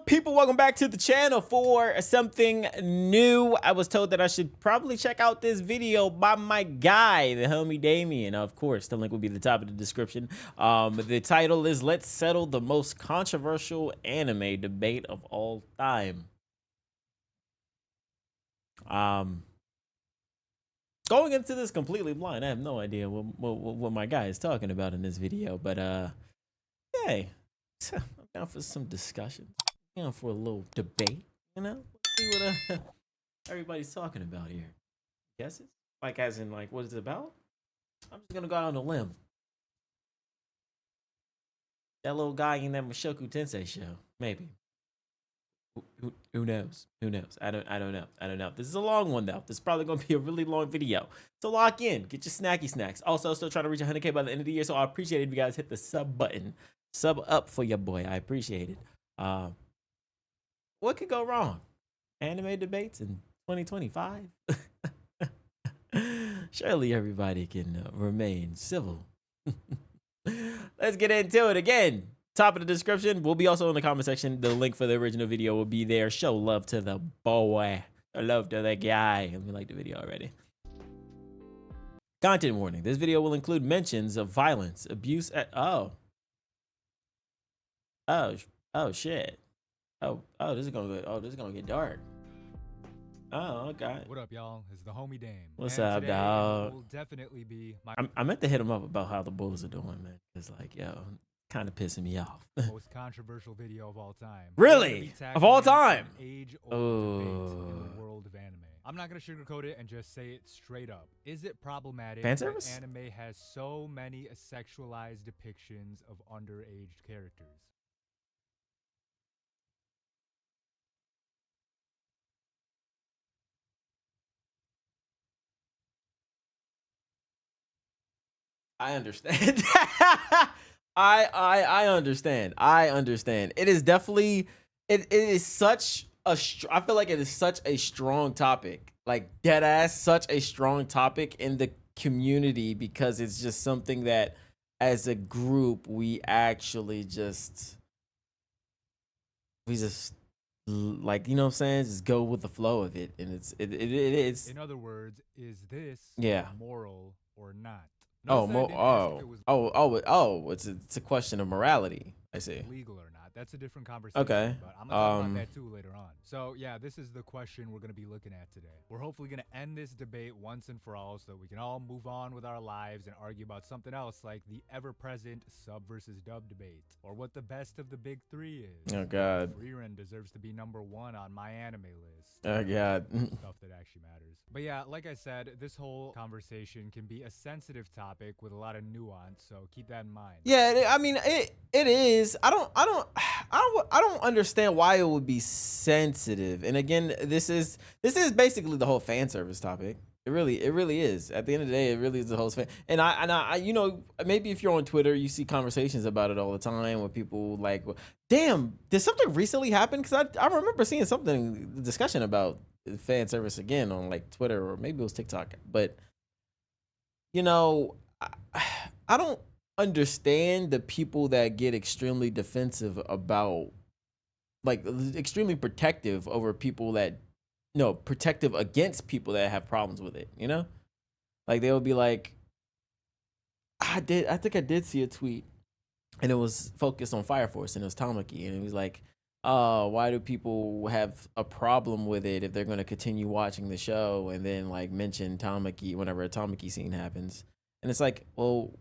People, welcome back to the channel for something new. I was told that I should probably check out this video by my guy, the homie Damien. Of course, the link will be at the top of the description. The title is "Let's Settle the Most Controversial Anime Debate of All Time." Going into this completely blind, I have no idea what my guy is talking about in this video, but hey, I'm down for some discussion. For a little debate, see what everybody's talking about here. Guesses? Like, as in, like, what is it about? I'm just gonna go out on a limb. That little guy in that Mushoku Tensei show, maybe. Who knows? Who knows? I don't know. This is a long one though. This is probably gonna be a really long video. So lock in, get your snacky snacks. Also, still trying to reach 100K by the end of the year, so I appreciate it if you guys hit the sub button. Sub up for your boy. I appreciate it. What could go wrong? Anime debates in 2025? Surely everybody can remain civil. Let's get into it again. Top of the description. We'll be also in the comment section. The link for the original video will be there. Show love to the boy. Love to the guy. Let me like the video already. Content warning. This video will include mentions of violence, abuse at oh shit. Oh, this is gonna get dark. Oh, okay. What up, y'all? It's the homie Dame. What's up, dog? Will definitely be I meant to hit him up about how the Bulls are doing, man. It's like, yo, kind of pissing me off. most controversial video of all time. Really? Of all time? Age-old debates in the world of anime. I'm not gonna sugarcoat it and just say it straight up. Is it problematic Fan that service? anime has so many sexualized depictions of underage characters? I understand. I understand. I understand. It is definitely it is such a I feel like it is such a strong topic. Like dead ass such a strong topic in the community because it's just something that as a group we actually just like, you know what I'm saying, just go with the flow of it, and it's In other words, is this moral or not? It's a question of morality. I see. Legal or not? That's a different conversation. Okay. But I'm gonna talk about that too later on. So yeah, this is the question we're gonna be looking at today. We're hopefully gonna end this debate once and for all, so that we can all move on with our lives and argue about something else, like the ever-present sub versus dub debate, or what the best of the big three is. Oh God. Rerun deserves to be #1 on my anime list. Oh God. Stuff that actually matters. But yeah, like I said, this whole conversation can be a sensitive topic with a lot of nuance, so keep that in mind. Yeah, I mean it is. I don't understand why it would be sensitive. And again, this is basically the whole fan service topic. It really is. At the end of the day, it really is the whole fan. And I you know, maybe if you're on Twitter, you see conversations about it all the time where people like, damn, did something recently happen? Because I remember seeing something discussion about fan service again on like Twitter, or maybe it was TikTok. But you know, I don't understand the people that get extremely defensive about, like, extremely protective over people that, no, protective against people that have problems with it, you know? Like, they'll be like, I think I did see a tweet, and it was focused on Fire Force, and it was Tamaki, and it was like, why do people have a problem with it if they're going to continue watching the show, and then, like, mention Tamaki whenever a Tamaki scene happens? And it's like, well,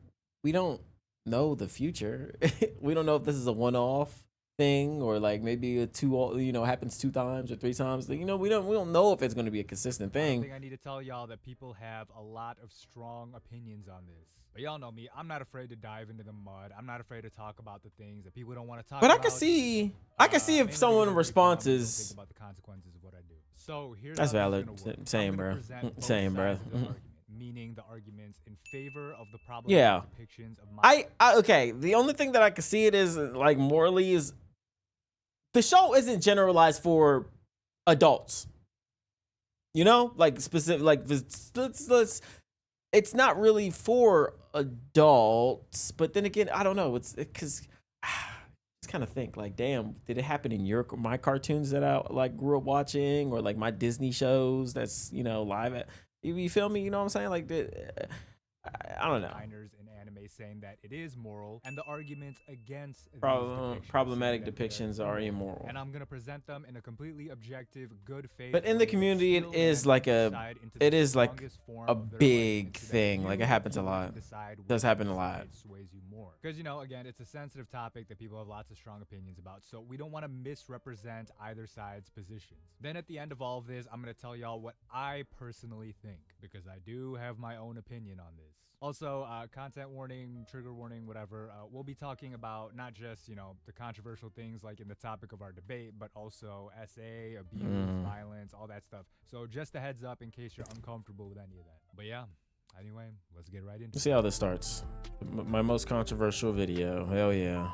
we don't know the future. We don't know if this is a one-off thing, or like maybe happens 2 times or 3 times. Like, we don't know if it's going to be a consistent thing. I think I need to tell y'all that people have a lot of strong opinions on this. But y'all know me, I'm not afraid to dive into the mud. I'm not afraid to talk about the things that people don't want to talk about. But I can see if someone responds is about the consequences of what I do. So here's that's valid. Same, bro. Same, bro. Meaning the arguments in favor of the problem depictions of okay, the only thing that I can see it is, like, morally, is the show isn't generalized for adults, like specific, like it's not really for adults. But then again, I don't know, it's because kind of think like, damn, did it happen in my cartoons that I like grew up watching, or like my Disney shows that's live at, you feel me? You know what I'm saying? Like I don't know. Designers in anime saying that it is moral, and the arguments against these depictions Problematic saying that they're depictions are immoral. And I'm gonna present them in a completely objective, good faith. But in the community, it is like a big thing. Like it happens a lot. It does happen a lot. Sways you more. Because again, it's a sensitive topic that people have lots of strong opinions about. So we don't want to misrepresent either side's positions. Then at the end of all of this, I'm gonna tell y'all what I personally think, because I do have my own opinion on this. Also, content warning, trigger warning, whatever. We'll be talking about not just, the controversial things like in the topic of our debate, but also SA, abuse, violence, all that stuff. So just a heads up in case you're uncomfortable with any of that. But yeah, anyway, let's get right into it. Let's see how this starts. My most controversial video. Hell yeah.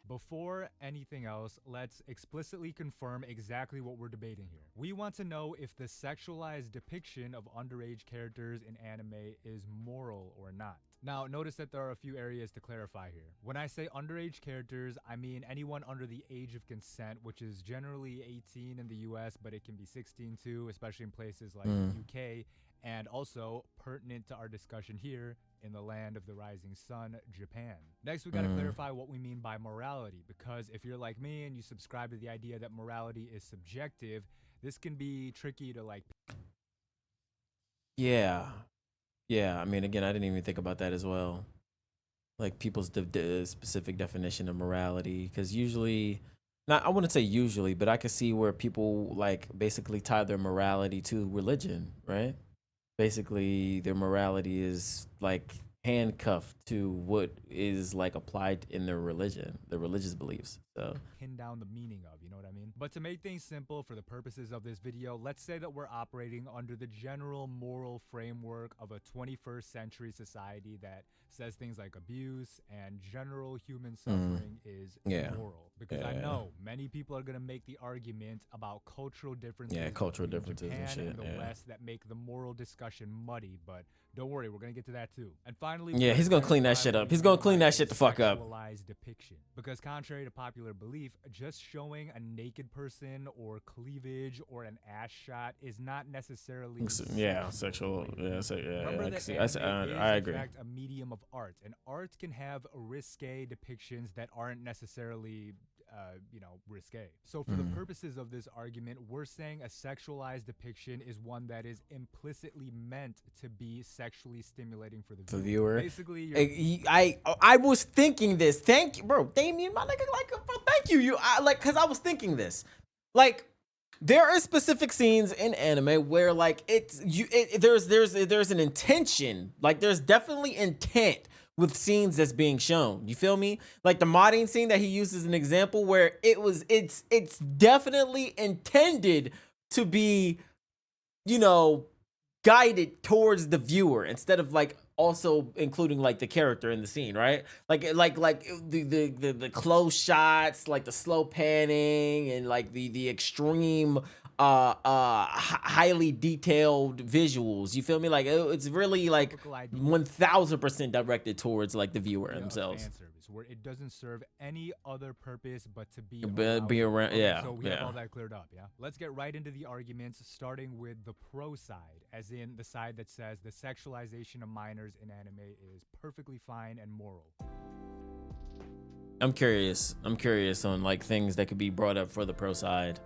Before anything else, let's explicitly confirm exactly what we're debating here. We want to know if the sexualized depiction of underage characters in anime is moral or not. Now, notice that there are a few areas to clarify here. When I say underage characters, I mean anyone under the age of consent, which is generally 18 in the US, but it can be 16 too, especially in places like the UK, and also pertinent to our discussion here, in the land of the rising sun, Japan. Next, we gotta clarify what we mean by morality, because if you're like me and you subscribe to the idea that morality is subjective, this can be tricky to like. Yeah. I mean, again, I didn't even think about that as well. Like people's specific definition of morality, because usually, not I wouldn't say usually, but I could see where people like basically tie their morality to religion, right? Basically their morality is like handcuffed to what is like applied in their religion, their religious beliefs. So pin down the meaning of, you know what I mean? But to make things simple for the purposes of this video, let's say that we're operating under the general moral framework of a 21st century society that says things like abuse and general human suffering is immoral. Because I know many people are going to make the argument about cultural differences, Japan and shit, and the West that make the moral discussion muddy, but don't worry, we're going to get to that too. And finally, he's going to clean that shit up. He's going to clean that shit the fuck up. Depiction. Because contrary to popular belief, just showing a naked person or cleavage or an ass shot is not necessarily sexual. Remember that I agree. In fact, a medium of art, and art can have risque depictions that aren't necessarily risque. So for the purposes of this argument, we're saying a sexualized depiction is one that is implicitly meant to be sexually stimulating for the viewer. Basically, I was thinking this. Thank you, bro. Damien, my nigga, bro, thank you. Cause I was thinking this. Like, there are specific scenes in anime where like there's an intention. Like there's definitely intent with scenes that's being shown. You feel me? Like the modding scene that he used as an example, where it's definitely intended to be, guided towards the viewer instead of like also including like the character in the scene, right? Like the close shots, like the slow panning, and like the extreme highly detailed visuals. You feel me? Like it's really like 1000% directed towards like the viewer themselves, where it doesn't serve any other purpose but to be around. So we have all that cleared up. Let's get right into the arguments, starting with the pro side, as in the side that says the sexualization of minors in anime is perfectly fine and moral. I'm curious on like things that could be brought up for the pro side.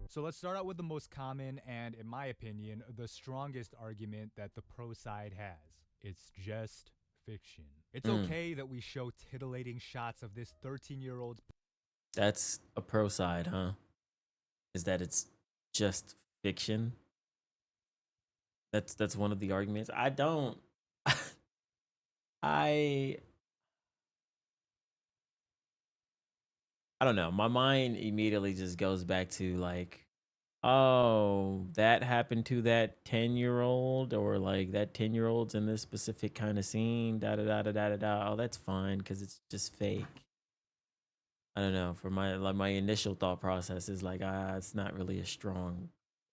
So let's start out with the most common and, in my opinion, the strongest argument that the pro side has. It's just fiction. It's okay that we show titillating shots of this 13-year-old's. That's a pro side, huh? Is that it's just fiction? That's one of the arguments. I don't know. My mind immediately just goes back to like, oh, that happened to that 10-year-old, or like that 10-year-old's in this specific kind of scene. Da da da da da da da. Oh, that's fine because it's just fake. I don't know. For my initial thought process is like, it's not really a strong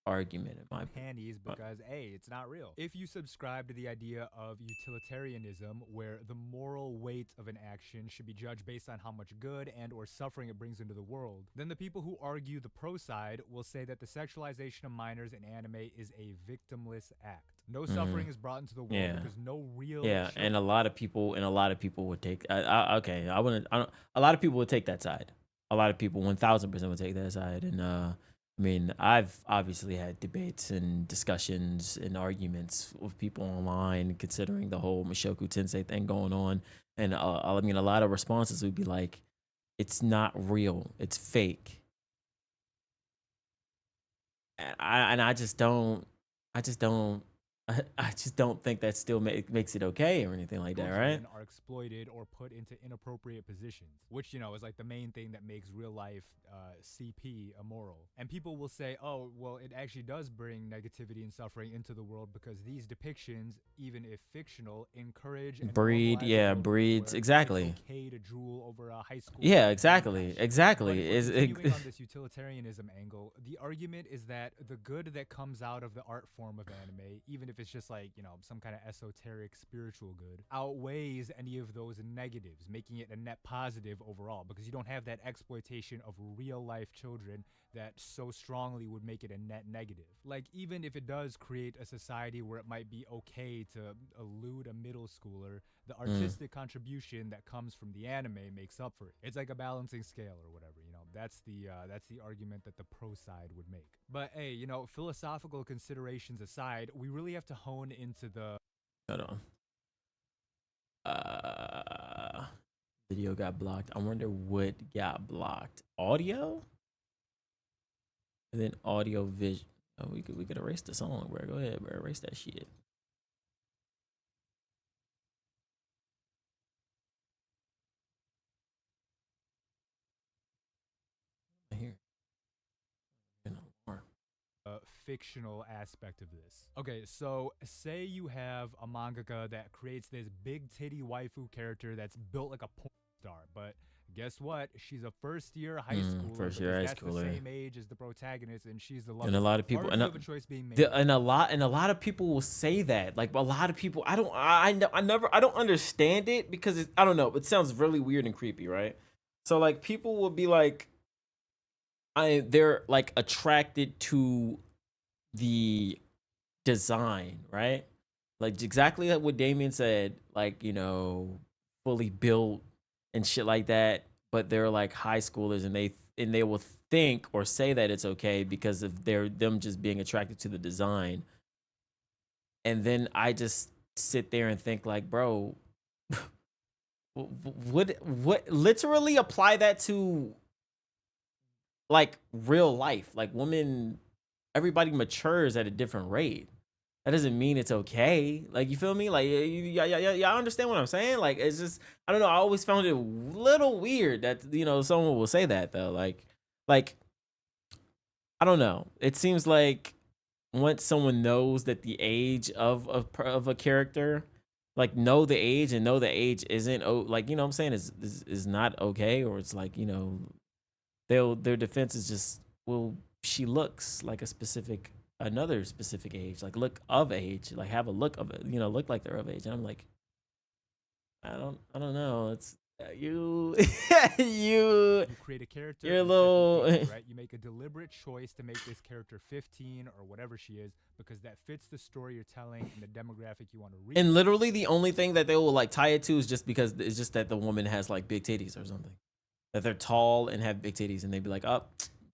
argument in my opinion. Panties because A, it's not real. If you subscribe to the idea of utilitarianism, where the moral weight of an action should be judged based on how much good and or suffering it brings into the world, then the people who argue the pro side will say that the sexualization of minors in anime is a victimless act. No suffering is brought into the world Yeah. because no real Yeah, and a children. lot of people would take. Okay, I wouldn't. I don't. A lot of people would take that side. A lot of people, 1,000% would take that side. And I mean, I've obviously had debates and discussions and arguments with people online, considering the whole Mushoku Tensei thing going on. And I mean, a lot of responses would be like, "It's not real. It's fake." And I just don't. I just don't. I just don't think that still makes it okay or anything like that, right? Children are exploited or put into inappropriate positions, which, you know, is like the main thing that makes real life CP immoral. And people will say, oh, well, it actually does bring negativity and suffering into the world because these depictions, even if fictional, encourage and Breed, normalize a yeah, world breeds, where exactly. it's okay to drool over a high school. Yeah, exactly, But exactly. if we're continuing on this utilitarianism angle, the argument is that the good that comes out of the art form of anime, even if it's just like, you know, some kind of esoteric spiritual good, outweighs any of those negatives, making it a net positive overall, because you don't have that exploitation of real life children that so strongly would make it a net negative. Like, even if it does create a society where it might be okay to elude a middle schooler, the artistic contribution that comes from the anime makes up for it. It's like a balancing scale or whatever, you know. That's the argument that the pro side would make. But hey, you know, philosophical considerations aside, we really have to hone into the Hold on. Video got blocked. I wonder what got blocked. Audio, and then audio vision. Oh, we could erase the song, bro. Go ahead, bro. Erase that shit. Here. fictional aspect of this. Okay, so say you have a mangaka that creates this big titty waifu character that's built like a porn star, but guess what? She's a first year high schooler First year because high that's the schooler. same age as the protagonist, and she's the love. And a lot of people, Or and you have a choice being made. and a lot of people will say that. Like a lot of people, I don't understand it because I don't know. It sounds really weird and creepy, right? So like people will be like, they're like attracted to the design, right? Like exactly like what Damien said, like, you know, fully built and shit like that. But they're like high schoolers, and they will think or say that it's okay because of them just being attracted to the design. And then I just sit there and think like, bro, what literally apply that to like real life. Like women, everybody matures at a different rate. That doesn't mean it's okay. Like, you feel me? Like, yeah, I understand what I'm saying. Like, it's just, I don't know. I always found it a little weird that, you know, someone will say that though. Like, I don't know. It seems like once someone knows that the age of a character, like know the age and know the age isn't, like, you know what I'm saying, is not okay, or it's like, you know, their defense is just, well, she looks like another specific age, like look of age, like have a look of it, you know, look like they're of age. And I'm like, I don't know. It's you, You create a character, you're a you set the little. age, right? You make a deliberate choice to make this character 15 or whatever she is because that fits the story you're telling and the demographic you want to reach. And literally the only thing that they will like tie it to is just because it's just that the woman has like big titties or something. That they're tall and have big titties, and they'd be like, oh,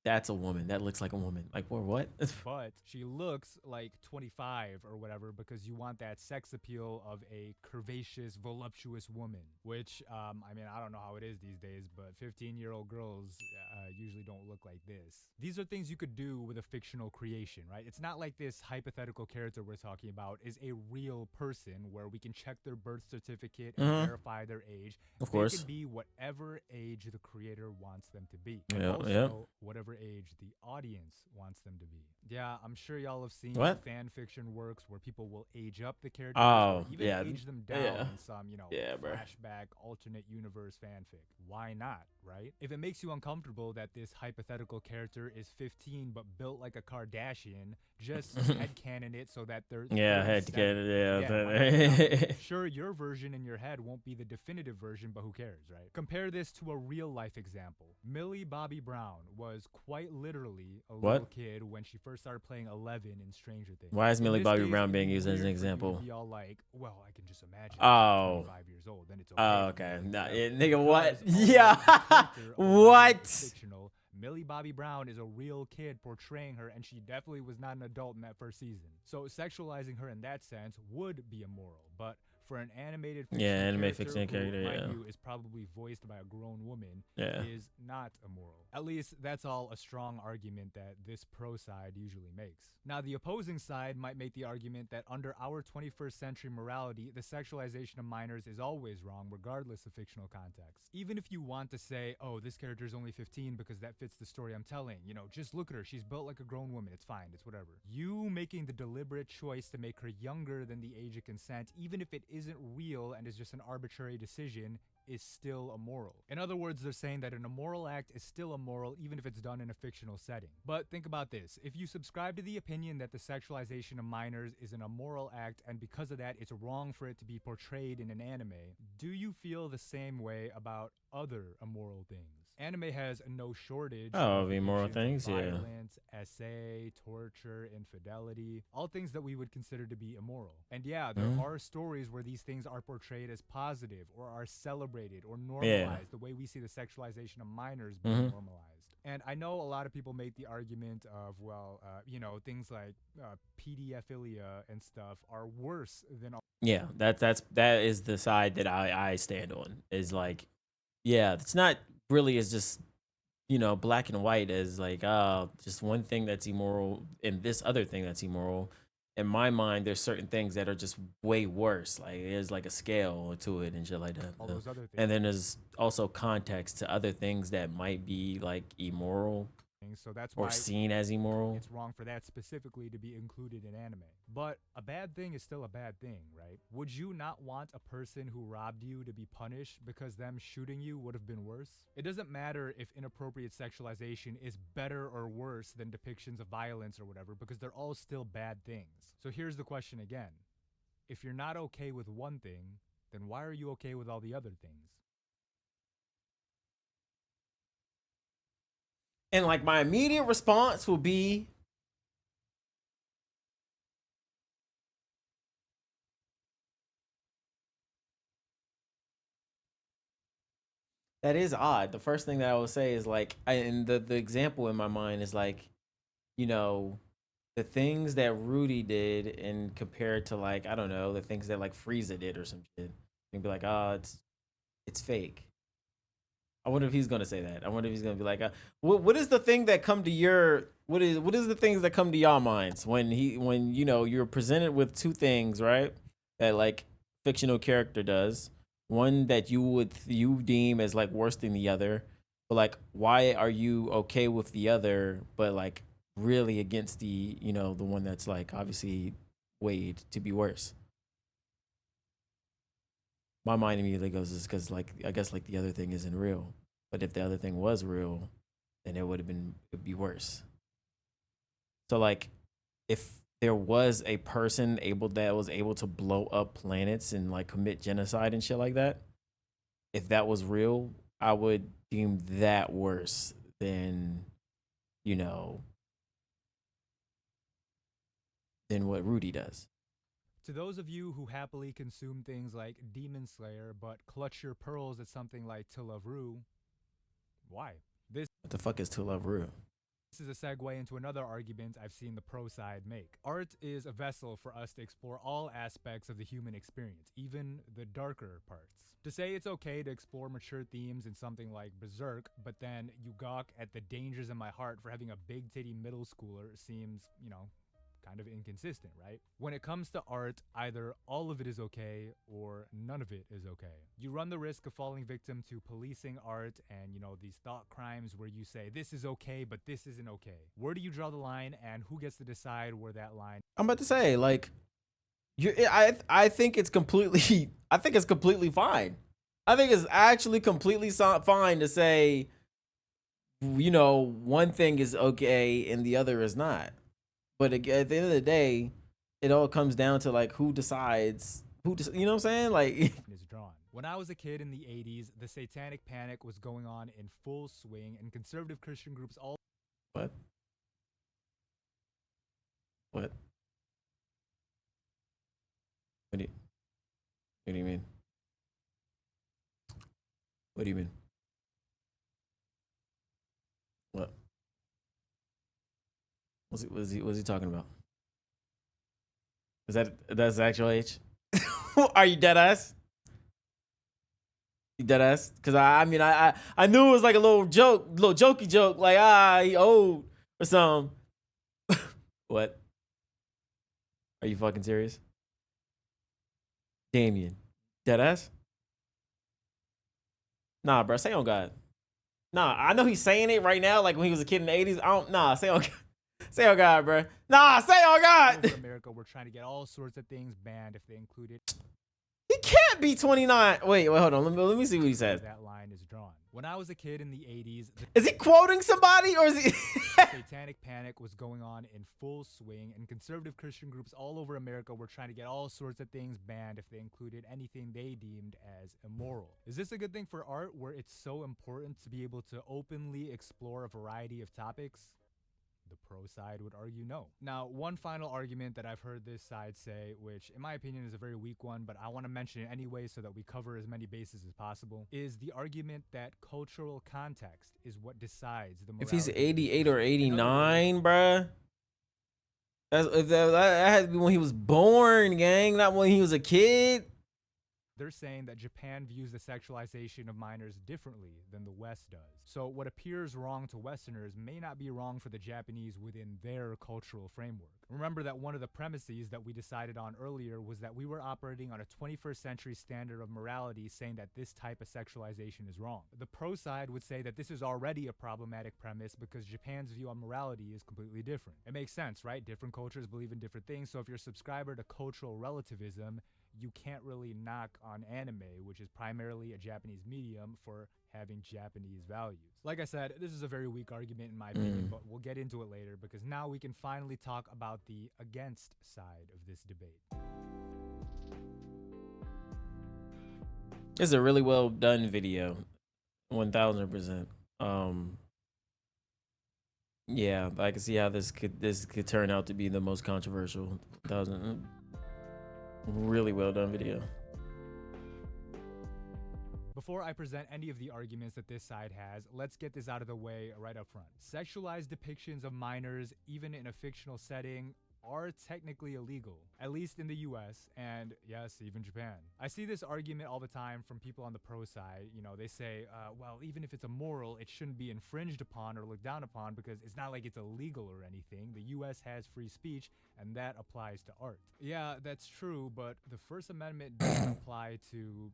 that's a woman. That looks like a woman. Like, what? But she looks like 25 or whatever because you want that sex appeal of a curvaceous, voluptuous woman, which, I mean, I don't know how it is these days, but 15-year-old girls usually don't look like this. These are things you could do with a fictional creation, right? It's not like this hypothetical character we're talking about is a real person where we can check their birth certificate and verify their age. Of course. They can be whatever age the creator wants them to be. And Yeah, also, yeah. whatever whatever age the audience wants them to be. Yeah, I'm sure y'all have seen What? fan fiction works where people will age up the characters or Oh, even yeah. age them Yeah. down in some, Yeah, bro. flashback alternate universe fanfic. Why not, right? If it makes you uncomfortable that this hypothetical character is 15 but built like a Kardashian, just headcanon it so that they're Yeah, I had to get 37. it. Yeah, why not? Yeah. Sure, your version in your head won't be the definitive version, but who cares, right? Compare this to a real life example. Millie Bobby Brown was quite literally a little What? kid when she first started playing 11 in Stranger Things. Why is In Millie this Bobby case, Brown it'd being be used as an weird for you to example? be all like, well, I can just imagine Oh. she's 25 years old, then it's okay. Oh, for me okay. to be Nah, whatever. yeah, nigga, what? Because although Yeah. the character of Aladdin What? is fictional, Millie Bobby Brown is a real kid portraying her, and she definitely was not an adult in that first season. So sexualizing her in that sense would be immoral, but for an animated fictional Yeah, anime character fiction who, character, mind yeah. you, is probably voiced by a grown woman, Yeah. is not immoral. At least that's all a strong argument that this pro side usually makes. Now, the opposing side might make the argument that under our 21st century morality, the sexualization of minors is always wrong, regardless of fictional context. Even if you want to say, oh, this character is only 15 because that fits the story I'm telling, just look at her. She's built like a grown woman. It's fine. It's whatever. You making the deliberate choice to make her younger than the age of consent, even if it isn't real and is just an arbitrary decision, is still immoral. In other words, they're saying that an immoral act is still immoral even if it's done in a fictional setting. But think about this. If you subscribe to the opinion that the sexualization of minors is an immoral act and because of that it's wrong for it to be portrayed in an anime, do you feel the same way about other immoral things? Anime has no shortage Oh, of immoral depictions of things, yeah. violence, essay, torture, infidelity, all things that we would consider to be immoral. And yeah, there are stories where these things are portrayed as positive or are celebrated or normalized, the way we see the sexualization of minors being normalized. And I know a lot of people make the argument of, well, things like pedophilia and stuff are worse than all. Yeah, that is the side that I stand on. Is like, yeah, it's not really as just black and white as like just one thing that's immoral and this other thing that's immoral. In my mind, there's certain things that are just way worse. Like there's like a scale to it and shit like that. All those other things. And then there's also context to other things that might be like immoral So that's or why seen as immoral. it's wrong for that specifically to be included in anime. But a bad thing is still a bad thing, right? Would you not want a person who robbed you to be punished because them shooting you would have been worse? It doesn't matter if inappropriate sexualization is better or worse than depictions of violence or whatever, because they're all still bad things. So here's the question again. If you're not okay with one thing, then why are you okay with all the other things? And like my immediate response will be, that is odd. The first thing that I will say is like, and the example in my mind is like, you know, the things that Rudy did and compared to like, I don't know, the things that like Frieza did or some shit. And be like, oh, it's fake. I wonder if he's gonna say that. I wonder if he's gonna be like, what is the thing that come to your what is the things that come to y'all minds when you're presented with two things, right? That like fictional character does. One that you deem as like worse than the other, but like why are you okay with the other, but like really against the one that's like obviously weighed to be worse? My mind immediately goes is because like I guess like the other thing isn't real. But if the other thing was real, then it'd be worse. So like if there was a person that was able to blow up planets and like commit genocide and shit like that, if that was real, I would deem that worse than you know than what Rudy does. To those of you who happily consume things like Demon Slayer but clutch your pearls at something like To Love Ru, why? What the fuck is To Love Ru? This is a segue into another argument I've seen the pro side make. Art is a vessel for us to explore all aspects of the human experience, even the darker parts. To say it's okay to explore mature themes in something like Berserk, but then you gawk at the dangers in my heart for having a big titty middle schooler seems, kind of inconsistent, right? When it comes to art, either all of it is okay or none of it is okay. You run the risk of falling victim to policing art and, these thought crimes where you say this is okay, but this isn't okay. Where do you draw the line, and who gets to decide where that line? I'm about to say, like, I think it's completely I think it's completely fine. I think it's actually completely fine to say, one thing is okay and the other is not. But at the end of the day, it all comes down to like who decides you know what I'm saying? Like is drawn. When I was a kid in the 80s, the satanic panic was going on in full swing, and conservative Christian groups all what? What? What do you mean? What do you mean? What? Was he talking about? That's the actual age? Are you dead ass? You dead ass? Cause I mean I knew it was like a little jokey joke, like he old or something. What? Are you fucking serious? Damien. Dead ass? Nah, bro, say on God. Nah, I know he's saying it right now, like when he was a kid in the 80s. Say on God. Say on God, bro. Nah, say on God. over America, we're trying to get all sorts of things banned if they included. He can't be 29. Wait, hold on. Let me see what he says. That line is drawn. When I was a kid in the 80s, is he quoting somebody or is he? Satanic panic was going on in full swing, and conservative Christian groups all over America were trying to get all sorts of things banned if they included anything they deemed as immoral. Is this a good thing for art, where it's so important to be able to openly explore a variety of topics? The pro side would argue no. Now, one final argument that I've heard this side say, which in my opinion is a very weak one, but I want to mention it anyway so that we cover as many bases as possible, is the argument that cultural context is what decides the morality. If he's 88 or 89, bruh, that had to be when he was born, gang, not when he was a kid. They're saying that Japan views the sexualization of minors differently than the West does. So what appears wrong to Westerners may not be wrong for the Japanese within their cultural framework. Remember that one of the premises that we decided on earlier was that we were operating on a 21st century standard of morality, saying that this type of sexualization is wrong. The pro side would say that this is already a problematic premise because Japan's view on morality is completely different. It makes sense, right? Different cultures believe in different things, so if you're a subscriber to cultural relativism, you can't really knock on anime, which is primarily a Japanese medium, for having Japanese values. Like I said, this is a very weak argument in my opinion, but we'll get into it later because now we can finally talk about the against side of this debate. It's a really well done video, 1000%. Yeah, I can see how this could turn out to be the most controversial. 1000. Really well done video. Before I present any of the arguments that this side has, let's get this out of the way right up front. Sexualized depictions of minors, even in a fictional setting, are technically illegal, at least in the US, and yes, even Japan. I see this argument all the time from people on the pro side. They say, well, even if it's immoral, it shouldn't be infringed upon or looked down upon because it's not like it's illegal or anything. The US has free speech, and that applies to art. Yeah, that's true, but the First Amendment doesn't apply to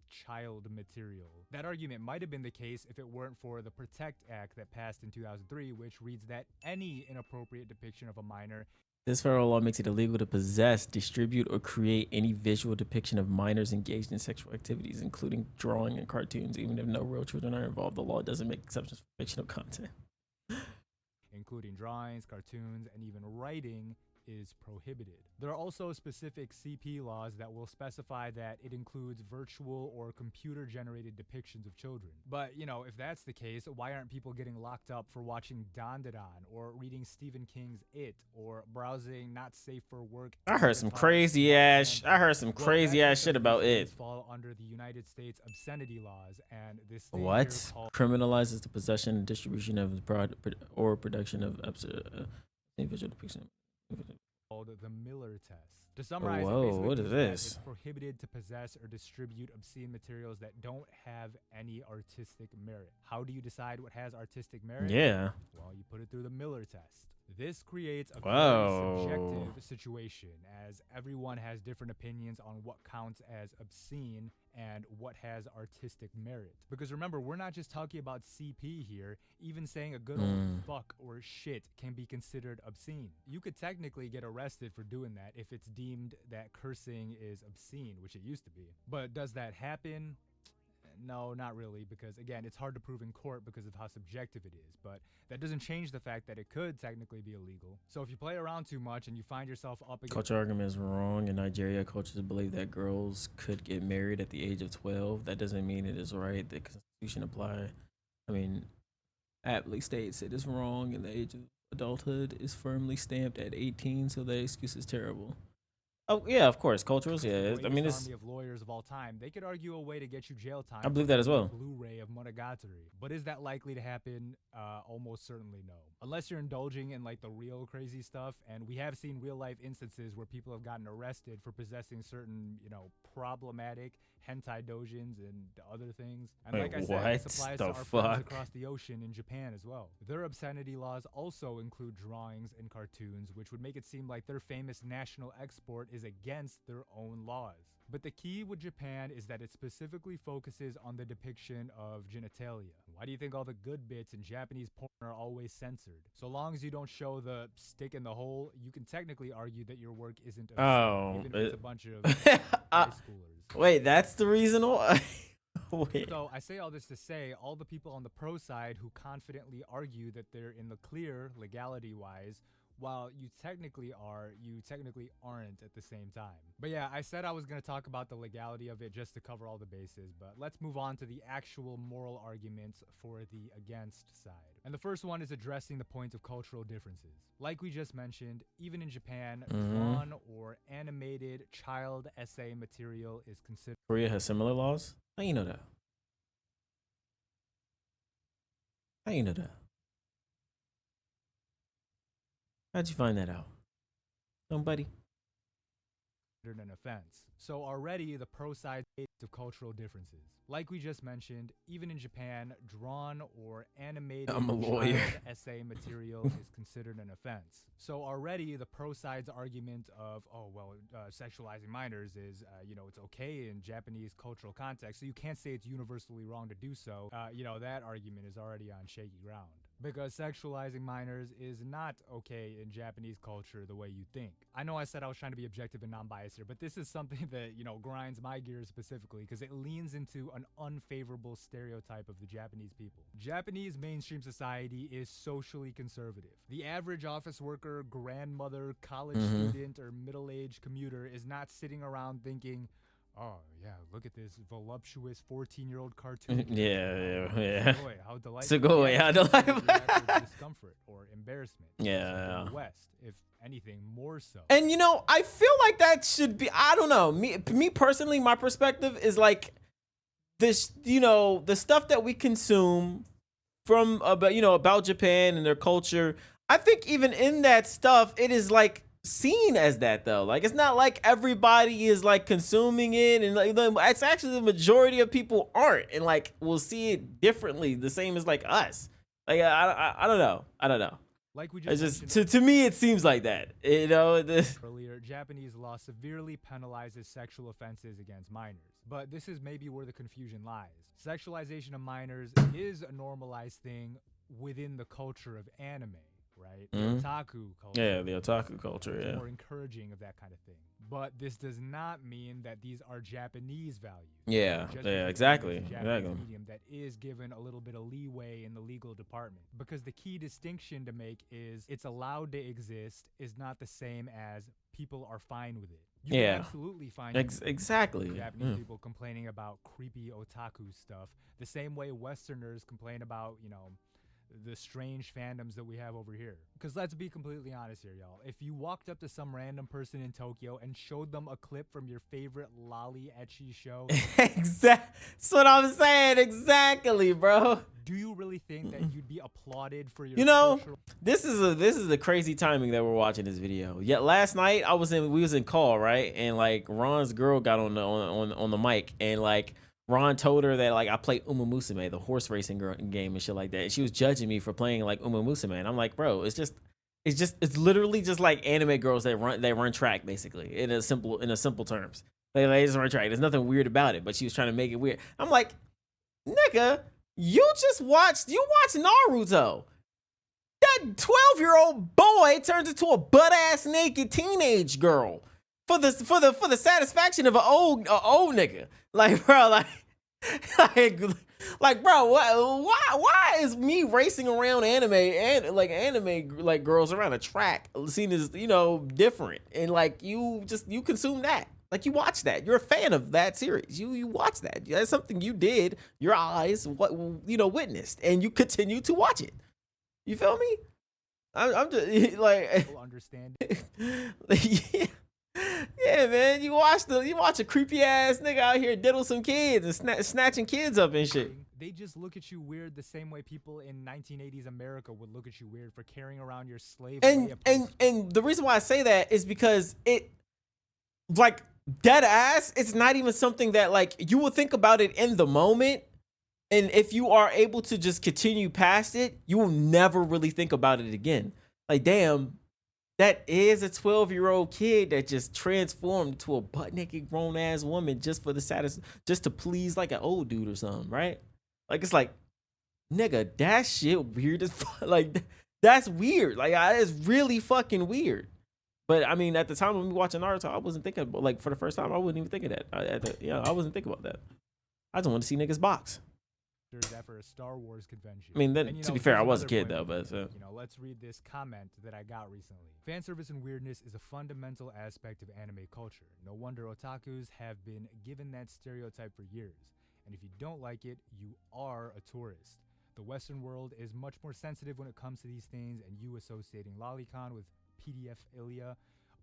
child material. That argument might have been the case if it weren't for the Protect Act that passed in 2003, which reads that any inappropriate depiction of a minor. This federal law makes it illegal to possess, distribute, or create any visual depiction of minors engaged in sexual activities, including drawing and cartoons, even if no real children are involved. The law doesn't make exceptions for fictional content. Including drawings, cartoons, and even writing is prohibited. There are also specific CP laws that will specify that it includes virtual or computer-generated depictions of children. But, if that's the case, why aren't people getting locked up for watching Dandadan, or reading Stephen King's It, or browsing not safe for work? I heard some crazy ass shit about It. Fall under the United States obscenity laws, and this thing what criminalizes the possession and distribution of or production of visual depiction called the Miller test. To summarize, what is this? It's prohibited to possess or distribute obscene materials that don't have any artistic merit. How do you decide what has artistic merit? Yeah. Well, you put it through the Miller test. This creates a very Whoa. subjective situation, as everyone has different opinions on what counts as obscene and what has artistic merit. Because remember, we're not just talking about CP here. Even saying a good old fuck or shit can be considered obscene. You could technically get arrested for doing that if it's deemed that cursing is obscene, which it used to be. But does that happen? No, not really, because again, it's hard to prove in court because of how subjective it is, but that doesn't change the fact that it could technically be illegal. So if you play around too much and you find yourself up against— Culture argument is wrong. In Nigeria, coaches believe that girls could get married at the age of 12. That doesn't mean it is right. The Constitution apply. I mean, aptly states it is wrong, and the age of adulthood is firmly stamped at 18. So the excuse is terrible. Oh yeah, of course, cultures. Yeah, I mean, it's. army of lawyers of all time. They could argue a way to get you jail time. I believe that as well. Blu-ray of Monogatari, but is that likely to happen? Almost certainly no. Unless you're indulging in like the real crazy stuff, and we have seen real life instances where people have gotten arrested for possessing certain, problematic hentai dojins and other things. And Wait, like I said, this what applies the to our friends fuck? across the ocean in Japan as well. Their obscenity laws also include drawings and cartoons, which would make it seem like their famous national export is against their own laws. But the key with Japan is that it specifically focuses on the depiction of genitalia. Why do you think all the good bits in Japanese porn are always censored? So long as you don't show the stick in the hole, you can technically argue that your work isn't obscene, even if it's a bunch of high schoolers. Wait, that's the reason why? Wait. So I say all this to say, all the people on the pro side who confidently argue that they're in the clear legality-wise, while you technically are, you technically aren't at the same time. But yeah, I said I was going to talk about the legality of it just to cover all the bases, but let's move on to the actual moral arguments for the against side. And the first one is addressing the point of cultural differences. Like we just mentioned, even in Japan, drawn or animated child essay material is considered— Korea has similar laws? How you know that? How you know that? How'd you find that out? Somebody? an offense. So already the pro side of cultural differences. Like we just mentioned, even in Japan, drawn or animated I'm a lawyer. child essay material is considered an offense. So already the pro side's argument of, oh, well, sexualizing minors is, it's okay in Japanese cultural context, so you can't say it's universally wrong to do so. That argument is already on shaky ground. Because sexualizing minors is not okay in Japanese culture the way you think. I know I said I was trying to be objective and non-biased here, but this is something that, grinds my gears specifically because it leans into an unfavorable stereotype of the Japanese people. Japanese mainstream society is socially conservative. The average office worker, grandmother, college student, or middle-aged commuter is not sitting around thinking, oh, yeah, look at this voluptuous 14-year-old cartoon. Yeah. Boy, how delightful. So go away, how delightful. Discomfort or embarrassment. Yeah. In the West, if anything, more so. And I feel like that should be, I don't know. Me personally, my perspective is like this, the stuff that we consume from about Japan and their culture. I think even in that stuff, it is like seen as that though. Like it's not like everybody is like consuming it, and like it's actually the majority of people aren't, and like we'll see it differently, the same as like us. Like I don't know. Like we just it's just to me it seems like that. Earlier, Japanese law severely penalizes sexual offenses against minors. But this is maybe where the confusion lies. Sexualization of minors is a normalized thing within the culture of anime. Right? The otaku culture. Yeah, the otaku culture, yeah. More encouraging of that kind of thing. But this does not mean that these are Japanese values. Yeah, exactly. Medium that is given a little bit of leeway in the legal department. Because the key distinction to make is it's allowed to exist is not the same as people are fine with it. You can absolutely find exactly Japanese people complaining about creepy otaku stuff the same way Westerners complain about, the strange fandoms that we have over here. Because let's be completely honest here, y'all. If you walked up to some random person in Tokyo and showed them a clip from your favorite lolly ecchi show, that's what I'm saying. Exactly, bro. Do you really think that you'd be applauded for your cultural— This is the crazy timing that we're watching this video. Yet last night we was in call, right? And like Ron's girl got on the mic, and like Ron told her that like I play Uma Musume, the horse racing game and shit like that. And she was judging me for playing like Uma Musume. And I'm like, bro, it's just It's literally just like anime girls that run track basically in a simple terms. They just run track. There's nothing weird about it, but she was trying to make it weird. I'm like, nigga, you watched Naruto. That 12-year-old boy turns into a butt ass naked teenage girl for the satisfaction of an old nigga. Like, bro, like bro, why is me racing around anime like girls around a track seen as, you know, different, and like you consume that, like you watch that, you're a fan of that series, you watch that, that's something you did, your eyes witnessed, and you continue to watch it. You feel me? I'm just like understand. yeah. Yeah, man, you watch a creepy ass nigga out here diddle some kids and snatching kids up and shit. They just look at you weird the same way people in 1980s America would look at you weird for carrying around your slave. And the reason why I say that is because it, like, dead ass, it's not even something that, like, you will think about it in the moment, and if you are able to just continue past it, you will never really think about it again. Like, damn, that is a 12-year-old kid that just transformed to a butt naked grown ass woman just for the status, just to please like an old dude or something, right? Like, it's like, nigga, that shit weird as fuck. Like, that's weird. Like, it's really fucking weird. But I mean, at the time when we watching Naruto, I wasn't thinking about, like, for the first time, I wasn't even thinking that. I wasn't thinking about that. I just want to see niggas box. That for a Star Wars convention. I mean, to be fair, I was a kid though, but let's read this comment that I got recently. Fan service and weirdness is a fundamental aspect of anime culture. No wonder otakus have been given that stereotype for years. And if you don't like it, you are a tourist. The Western world is much more sensitive when it comes to these things, and you associating lolicon with pedophilia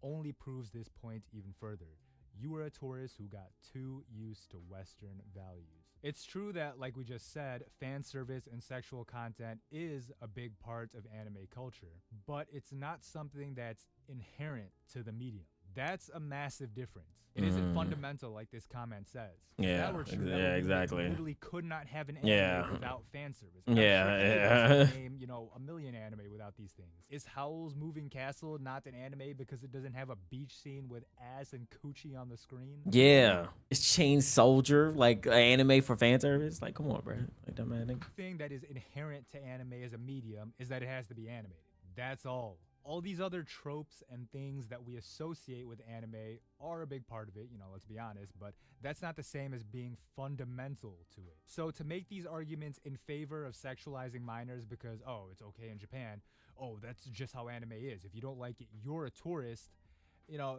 only proves this point even further. You are a tourist who got too used to Western values. It's true that, like we just said, fan service and sexual content is a big part of anime culture, but it's not something that's inherent to the medium. That's a massive difference. It isn't fundamental like this comment says. Yeah, that were true, exactly. You literally could not have an anime without fan service. Name, a million anime without these things. Is Howl's Moving Castle not an anime because it doesn't have a beach scene with ass and coochie on the screen? Yeah. Is Chain Soldier like an anime for fan service? Like, come on, bro. Like, that man. The thing that is inherent to anime as a medium is that it has to be animated. That's all. All these other tropes and things that we associate with anime are a big part of it, let's be honest, but that's not the same as being fundamental to it. So to make these arguments in favor of sexualizing minors because, oh, it's okay in Japan, oh, that's just how anime is. If you don't like it, you're a tourist.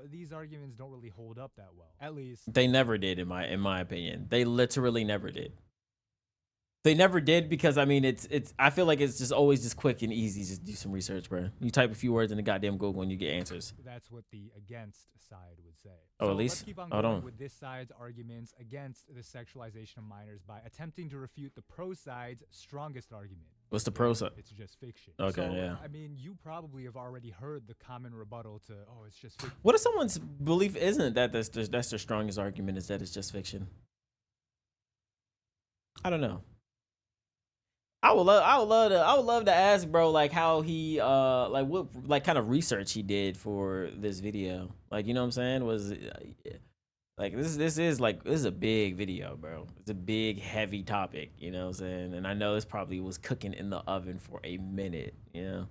These arguments don't really hold up that well. At least they never did, in my opinion. They literally never did. They never did because, I mean, I feel like it's just always just quick and easy. Just do some research, bro. You type a few words in the goddamn Google and you get answers. That's what the against side would say. Oh, at least? Let's keep on going with this side's arguments against the sexualization of minors by attempting to refute the pro side's strongest argument. What's the pro side? It's just fiction. Okay, yeah. I mean, you probably have already heard the common rebuttal to, oh, it's just fiction. What if someone's belief isn't that that's their strongest argument, is that it's just fiction? I don't know. I would love to ask bro, like, how he what kind of research he did for this video. Like, you know what I'm saying? Was like this is a big video, bro. It's a big, heavy topic, you know what I'm saying? And I know this probably was cooking in the oven for a minute, you know?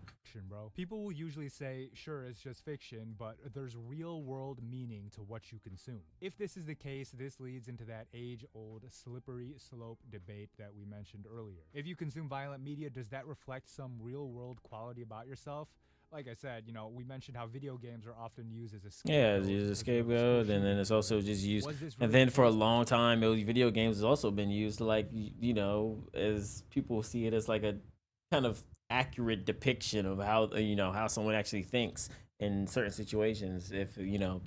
Bro. People will usually say, sure, it's just fiction, but there's real world meaning to what you consume. If this is the case, this leads into that age-old slippery slope debate that we mentioned earlier. If you consume violent media, does that reflect some real world quality about yourself? Like I said, we mentioned how video games are often used as a scapegoat. Yeah, it's used as a scapegoat, and then it's also just used. And then for a long time, video games has also been used to, like, as people see it as like a kind of accurate depiction of how how someone actually thinks in certain situations, if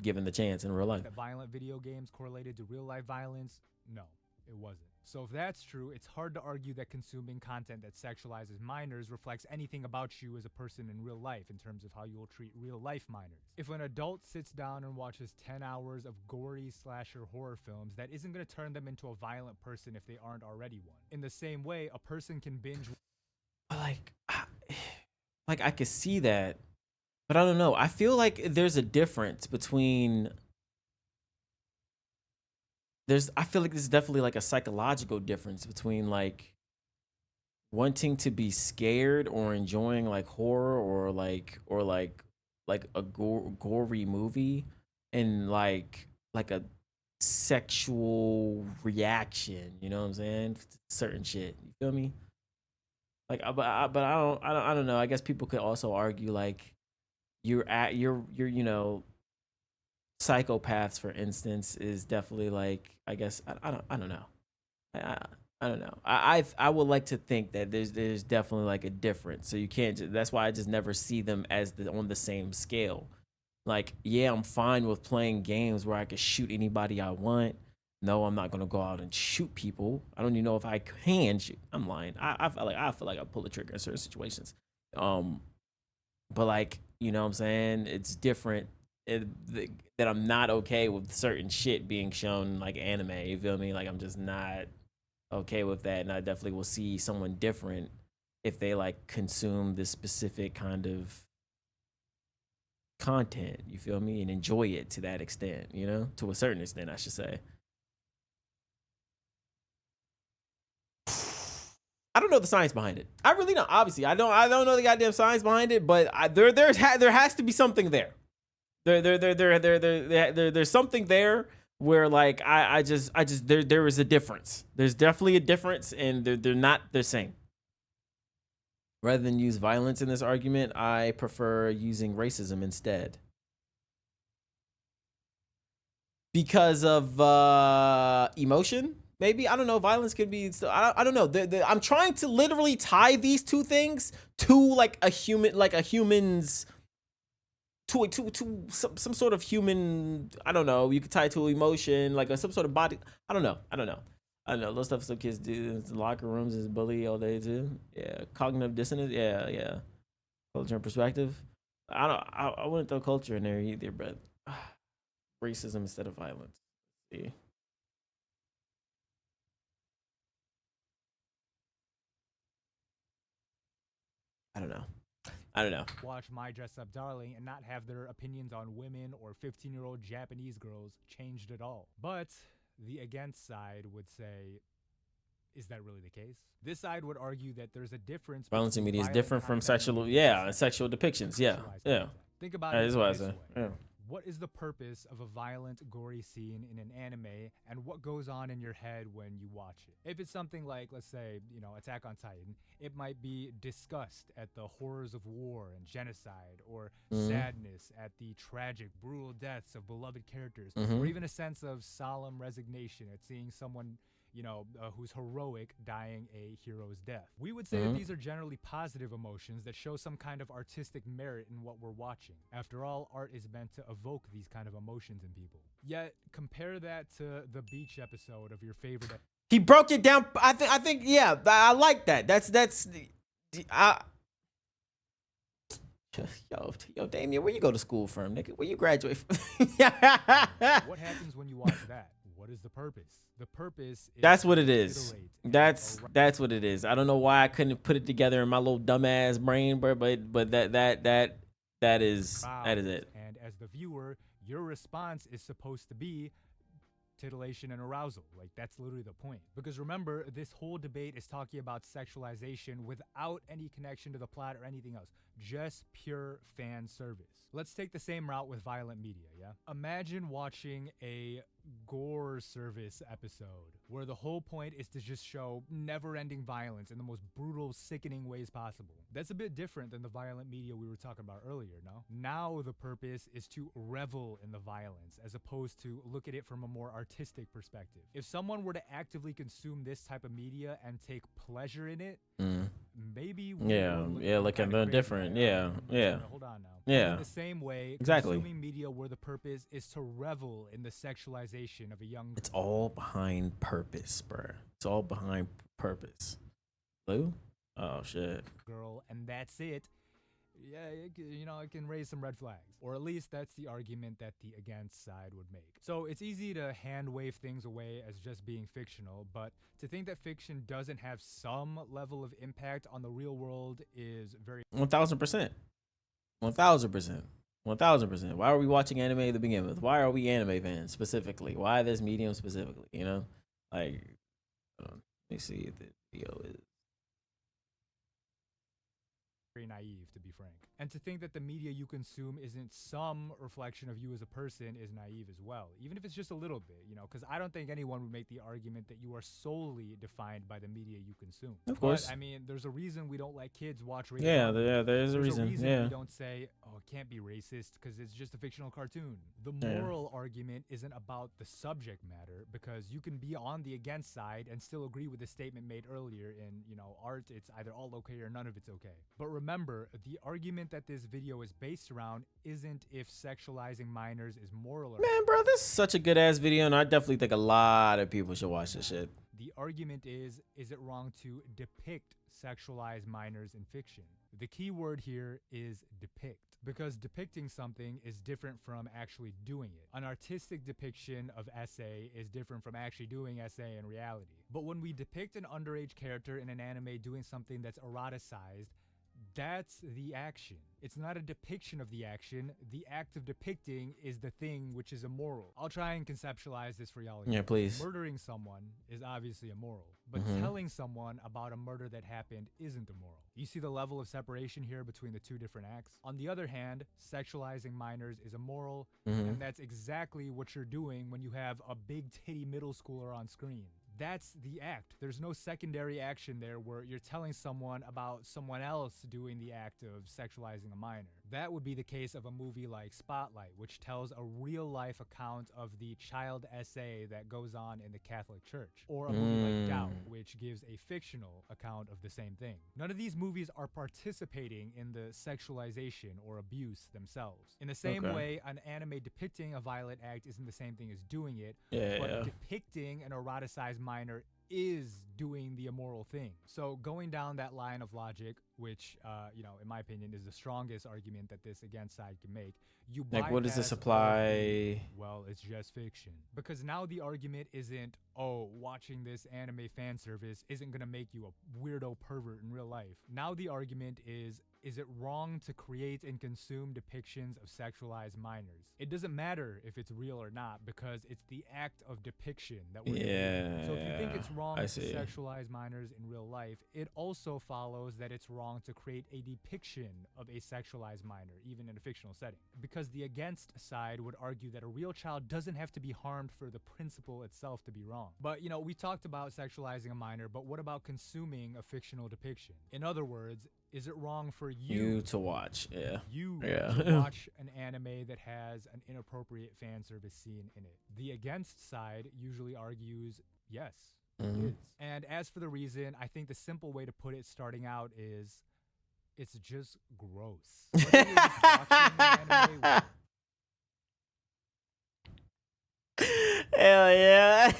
given the chance in real life. That violent video games correlated to real life violence? No, it wasn't. So if that's true, it's hard to argue that consuming content that sexualizes minors reflects anything about you as a person in real life in terms of how you will treat real life minors. If an adult sits down and watches 10 hours of gory slasher horror films, that isn't going to turn them into a violent person if they aren't already one. In the same way, a person can binge. Like I could see that, But I don't know. I feel like there's a difference between I feel like there's definitely like a psychological difference between like wanting to be scared or enjoying like horror or like a gory movie and like a sexual reaction, you know what I'm saying? Certain shit. You feel me? Like but I don't know. I guess people could also argue like you're psychopaths for instance is definitely like I guess I don't know. I, I don't know. I would like to think that there's definitely like a difference. So you can't. That's why I just never see them as on the same scale. Like, yeah, I'm fine with playing games where I can shoot anybody I want. No, I'm not gonna go out and shoot people. I don't even know if I can shoot. I'm lying. I feel like I pull the trigger in certain situations. Um, but like you know what I'm saying, it's different. That I'm not okay with certain shit being shown like anime. You feel me? Like I'm just not okay with that, and I definitely will see someone different if they like consume this specific kind of content. You feel me? And enjoy it to that extent. You know, to a certain extent, I should say. I don't know the science behind it. I really don't. Obviously, I don't know the goddamn science behind it, but there has to be something there. There's something there where like I just there is a difference. There's definitely a difference, and they're not the same. Rather than use violence in this argument, I prefer using racism instead. Because of emotion, maybe. I don't know. Violence could be. I don't know. I'm trying to literally tie these two things to like a human's to some sort of human. I don't know. You could tie it to emotion, like some sort of body. I don't know. I don't know. Those stuff some kids do in locker rooms is bully all day too. Yeah, cognitive dissonance. Yeah, yeah. Culture and perspective. I don't. I wouldn't throw culture in there either, but racism instead of violence. See, I don't know. I don't know. Watch My Dress Up Darling and not have their opinions on women or 15-year-old Japanese girls changed at all. But the against side would say, is that really the case? This side would argue that there's a difference Violence in between media is violent different from content sexual. and Yeah, sexual depictions. Yeah, sexualized yeah. content. Think about That it is what I this say. way. Yeah. What is the purpose of a violent, gory scene in an anime, and what goes on in your head when you watch it? If it's something like, let's say, Attack on Titan, it might be disgust at the horrors of war and genocide, or Mm-hmm. sadness at the tragic, brutal deaths of beloved characters, Mm-hmm. or even a sense of solemn resignation at seeing someone who's heroic dying a hero's death. We would say that Mm-hmm. these are generally positive emotions that show some kind of artistic merit in what we're watching. After all, art is meant to evoke these kind of emotions in people. Yet, compare that to the beach episode of your favorite. He broke it down. I think. Yeah, I like that. That's. I, yo, Damien, where you go to school from, nigga? Where you graduate from? What happens when you watch that? What is the purpose? The purpose is That's what to it is. titillate That's what it is. I don't know why I couldn't put it together in my little dumbass brain, but that is it. And as the viewer, your response is supposed to be titillation and arousal. Like, that's literally the point. Because remember, this whole debate is talking about sexualization without any connection to the plot or anything else. Just pure fan service. Let's take the same route with violent media, yeah? Imagine watching a gore service episode where the whole point is to just show never-ending violence in the most brutal, sickening ways possible. That's a bit different than the violent media we were talking about earlier, no? Now the purpose is to revel in the violence as opposed to look at it from a more artistic perspective. If someone were to actively consume this type of media and take pleasure in it, maybe Yeah, like a different. Yeah, yeah. Hold on now. Yeah. In the same way, Exactly. consuming media where the purpose is to revel in the sexualization of a young It's all behind purpose, bro. It's all behind purpose. Blue? Oh shit. girl, and that's it. Yeah, it can raise some red flags. Or at least that's the argument that the against side would make. So it's easy to hand wave things away as just being fictional, but to think that fiction doesn't have some level of impact on the real world is very 1000%. 1000%. 1000%. Why are we watching anime to begin with? Why are we anime fans specifically? Why this medium specifically? You know, like, hold on. Let me see if the video is. Very naive, to be frank. And to think that the media you consume isn't some reflection of you as a person is naive as well, even if it's just a little bit, you know, because I don't think anyone would make the argument that you are solely defined by the media you consume. Of course. But, I mean, there's a reason we don't let kids watch rated Yeah, R movies. there is a There's reason. we Yeah. don't say, oh, it can't be racist because it's just a fictional cartoon. The Yeah. moral argument isn't about the subject matter, because you can be on the against side and still agree with the statement made earlier in, you know, art, it's either all okay or none of it's okay. But remember, the argument that this video is based around isn't if sexualizing minors is moral or Man, bro, this is such a good ass video, and I definitely think a lot of people should watch this shit. The argument is it wrong to depict sexualized minors in fiction? The key word here is depict, because depicting something is different from actually doing it. An artistic depiction of essay is different from actually doing essay in reality. But when we depict an underage character in an anime doing something that's eroticized, that's the action. It's not a depiction of the action. The act of depicting is the thing which is immoral. I'll try and conceptualize this for y'all again. Yeah, please. Murdering someone is obviously immoral, but telling someone about a murder that happened isn't immoral. You see the level of separation here between the two different acts? On the other hand, sexualizing minors is immoral, and that's exactly what you're doing when you have a big titty middle schooler on screen. That's the act. There's no secondary action there where you're telling someone about someone else doing the act of sexualizing a minor. That would be the case of a movie like Spotlight, which tells a real-life account of the child essay that goes on in the Catholic Church. Or a movie like Doubt, which gives a fictional account of the same thing. None of these movies are participating in the sexualization or abuse themselves. In the same way, an anime depicting a violent act isn't the same thing as doing it, but depicting an eroticized minor is doing the immoral thing. So going down that line of logic, which, you know, in my opinion, is the strongest argument that this against side can make, you Like, what does this bypass apply? well, it's just fiction. Because now the argument isn't, oh, watching this anime fan service isn't gonna make you a weirdo pervert in real life. Now the argument is it wrong to create and consume depictions of sexualized minors? It doesn't matter if it's real or not, because it's the act of depiction that we're doing. So if you think it's wrong to sexualize minors in real life, it also follows that it's wrong to create a depiction of a sexualized minor, even in a fictional setting. Because the against side would argue that a real child doesn't have to be harmed for the principle itself to be wrong. But, you know, we talked about sexualizing a minor, but what about consuming a fictional depiction? In other words, is it wrong for you to watch? You to watch an anime that has an inappropriate fan service scene in it? The against side usually argues yes, it is. And as for the reason, I think the simple way to put it starting out is it's just gross. Whether you're just watching the anime Hell yeah.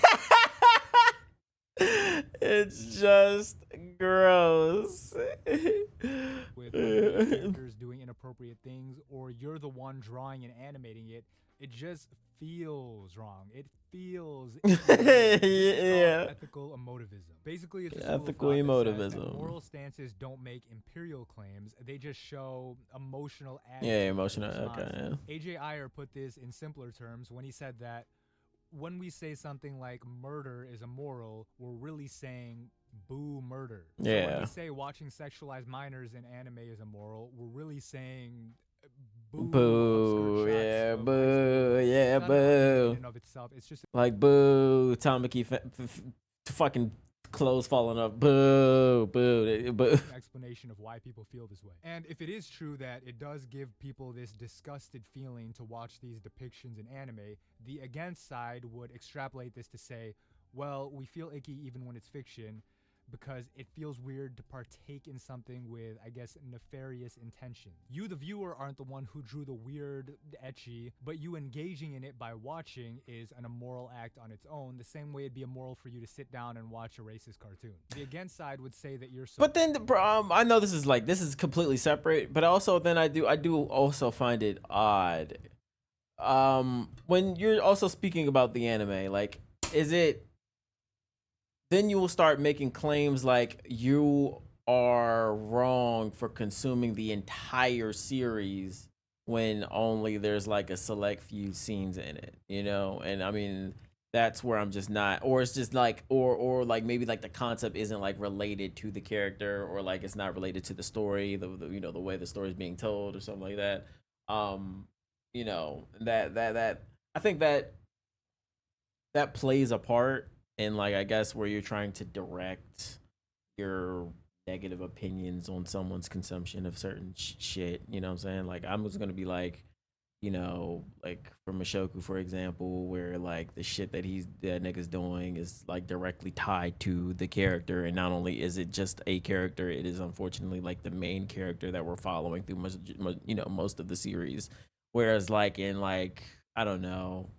It's just gross. with characters doing inappropriate things, or you're the one drawing and animating it, it just feels wrong. It feels ethical emotivism. Basically, it's ethical emotivism. Moral stances don't make imperial claims; they just show emotional attitude. Yeah, emotional. Okay. Yeah. AJ Iyer put this in simpler terms when he said that when we say something like murder is immoral, we're really saying boo murder. So when we say watching sexualized minors in anime is immoral, we're really saying boo. Yeah, boo. Yeah, boo. In and of itself, it's just like boo. Tamaki fucking clothes falling off. Boo, boo, boo. An explanation of why people feel this way. And if it is true that it does give people this disgusted feeling to watch these depictions in anime, the against side would extrapolate this to say, well, we feel icky even when it's fiction because it feels weird to partake in something with, I guess, nefarious intention. You, the viewer, aren't the one who drew the weird, ecchi, but you engaging in it by watching is an immoral act on its own, the same way it'd be immoral for you to sit down and watch a racist cartoon. The against side would say that you're so— But then, I know this is completely separate, but also then I do also find it odd. When you're also speaking about the anime, like, is it— then you will start making claims like you are wrong for consuming the entire series when only there's like a select few scenes in it, you know? And I mean, that's where I'm just not, or it's just like, or like maybe like the concept isn't like related to the character, or like it's not related to the story, the you know, the way the story is being told or something like that. Um, you know, that I think that plays a part in, like, I guess where you're trying to direct your negative opinions on someone's consumption of certain shit. You know what I'm saying? Like, I'm just gonna be like, you know, like for Mashoku, for example, where like the shit that nigga's doing is like directly tied to the character, and not only is it just a character, it is unfortunately like the main character that we're following through most of the series. Whereas like in like, I don't know,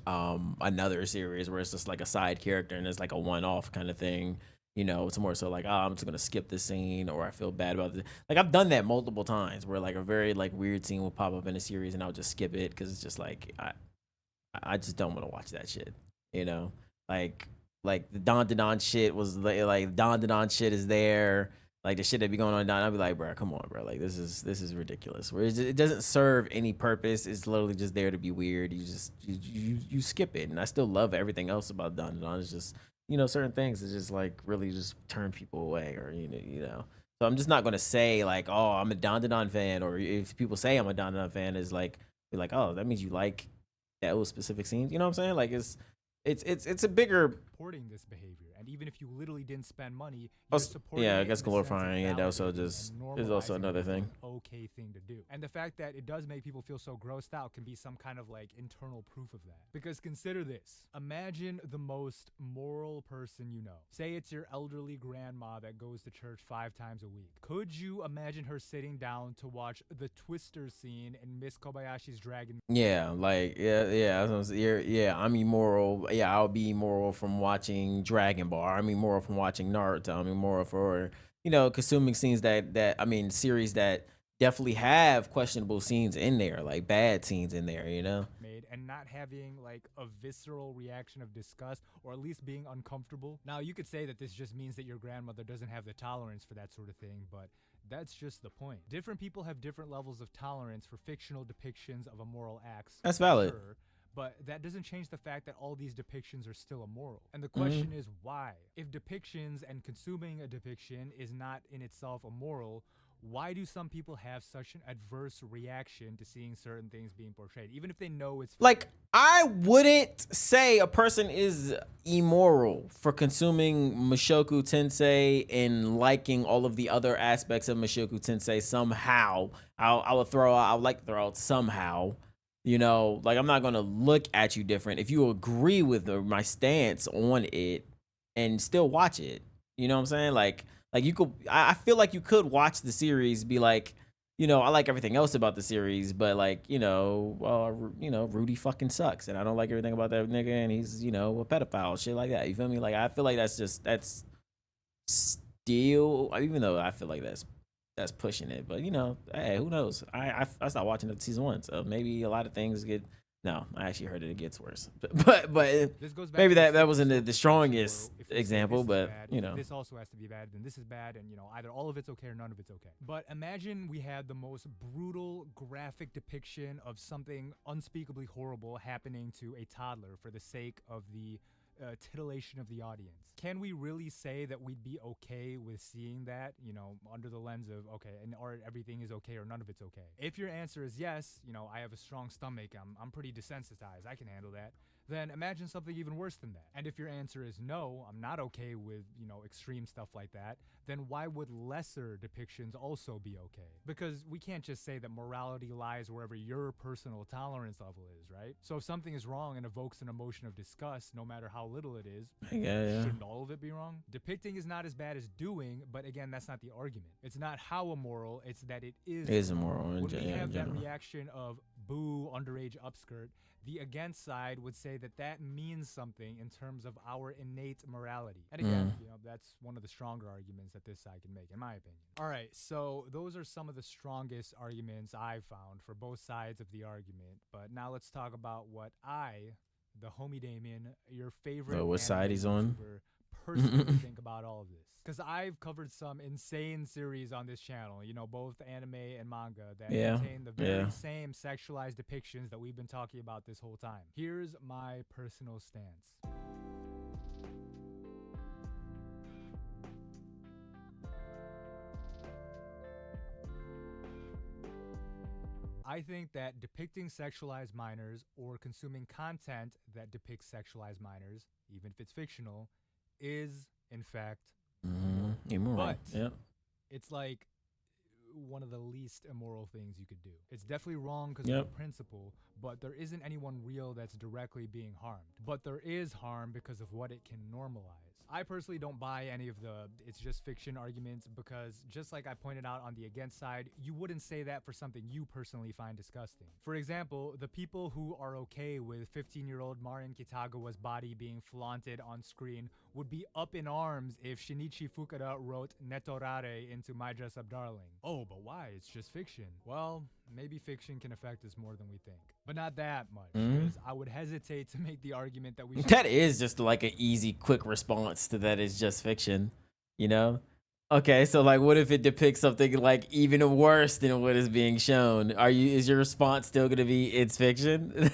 another series where it's just like a side character and it's like a one-off kind of thing, you know, it's more so like, oh, I'm just gonna skip this scene, or I feel bad about it. Like, I've done that multiple times where like a very like weird scene will pop up in a series and I'll just skip it because it's just like I just don't want to watch that shit, you know. like like the Don shit was like Don shit is there, like the shit that be going on down. I'll be like, bro, come on, bro. Like, this is ridiculous. Where it doesn't serve any purpose. It's literally just there to be weird. You just you skip it. And I still love everything else about Don. It's just, you know, certain things that just like really just turn people away, or you know. So I'm just not gonna say like, oh, I'm a Don fan, or if people say I'm a Don fan, is like, be like, oh, that means you like those specific scenes. You know what I'm saying? Like, it's a bigger. Supporting this behavior, and even if you literally didn't spend money, you're Also, supporting yeah, I it guess in the sense of glorifying it also validating just and is also normalizing another it as thing. an okay thing to do. And the fact that it does make people feel so grossed out can be some kind of like internal proof of that. Because consider this: imagine the most moral person you know. Say it's your elderly grandma that goes to church 5 times a week. Could you imagine her sitting down to watch the Twister scene in Miss Kobayashi's Dragon? Yeah, like, yeah. Yeah, I'm immoral. Yeah, I'll be immoral from watching Dragon Ball. I'm immoral from watching Naruto. I'm immoral for, consuming scenes that I mean, series that definitely have questionable scenes in there, like bad scenes in there. You know. Made, and not having like a visceral reaction of disgust, or at least being uncomfortable. Now, you could say that this just means that your grandmother doesn't have the tolerance for that sort of thing, but that's just the point. Different people have different levels of tolerance for fictional depictions of immoral acts. That's valid. Sure, but that doesn't change the fact that all these depictions are still immoral. And the Hmm. question is why? If depictions and consuming a depiction is not in itself immoral, why do some people have such an adverse reaction to seeing certain things being portrayed, even if they know it's Like, I wouldn't say a person is immoral for consuming Mushoku Tensei and liking all of the other aspects of Mushoku Tensei somehow. I would like to throw out somehow. You know, like, I'm not gonna look at you different if you agree with my stance on it and still watch it. You know what I'm saying? Like you could. I feel like you could watch the series, be like, I like everything else about the series, but like, Rudy fucking sucks, and I don't like everything about that nigga, and he's, a pedophile, shit like that. You feel me? Like, I feel like that's still, even though I feel like that's pushing it, but hey, who knows? I stopped watching it season 1, so maybe a lot of things get. No, I actually heard it gets worse, but this goes back maybe to that wasn't slippery the slope discussion, strongest where if we say example, this is but bad, this also has to be bad, then this is bad, and either all of it's okay or none of it's okay. But imagine we had the most brutal, graphic depiction of something unspeakably horrible happening to a toddler for the sake of the titillation of the audience. Can we really say that we'd be okay with seeing that, under the lens of, okay, or everything is okay or none of it's okay? If your answer is yes, I have a strong stomach, I'm pretty desensitized, I can handle that, then imagine something even worse than that. And if your answer is no, I'm not okay with, extreme stuff like that, then why would lesser depictions also be okay? Because we can't just say that morality lies wherever your personal tolerance level is, right? So if something is wrong and evokes an emotion of disgust, no matter how little it is, yeah. shouldn't all of it be wrong? Depicting is not as bad as doing, but again, that's not the argument. It's not how immoral, it's that it is immoral. When we have that reaction of boo, underage upskirt, the against side would say that that means something in terms of our innate morality. And again, that's one of the stronger arguments that this side can make, in my opinion. All right, so those are some of the strongest arguments I've found for both sides of the argument. But now let's talk about what I, the homie Damien, your favorite what side he's on? personally think about all of this. Because I've covered some insane series on this channel, you know, both anime and manga that contain the very same sexualized depictions that we've been talking about this whole time. Here's my personal stance. I think that depicting sexualized minors or consuming content that depicts sexualized minors, even if it's fictional, is in fact immoral. But it's like one of the least immoral things you could do. It's definitely wrong because of the principle, but there isn't anyone real that's directly being harmed. But there is harm because of what it can normalize. I personally don't buy any of the it's just fiction arguments because just like I pointed out on the against side, you wouldn't say that for something you personally find disgusting. For example, the people who are okay with 15-year-old Marin Kitagawa's body being flaunted on screen would be up in arms if Shinichi Fukuda wrote Netorare into My Dress Up Darling. Oh, but why? It's just fiction. Well, maybe fiction can affect us more than we think. But not that much, because I would hesitate to make the argument that we should... That is just like an easy, quick response to that is just fiction, you know? Okay, so like what if it depicts something like even worse than what is being shown? Is your response still gonna be it's fiction?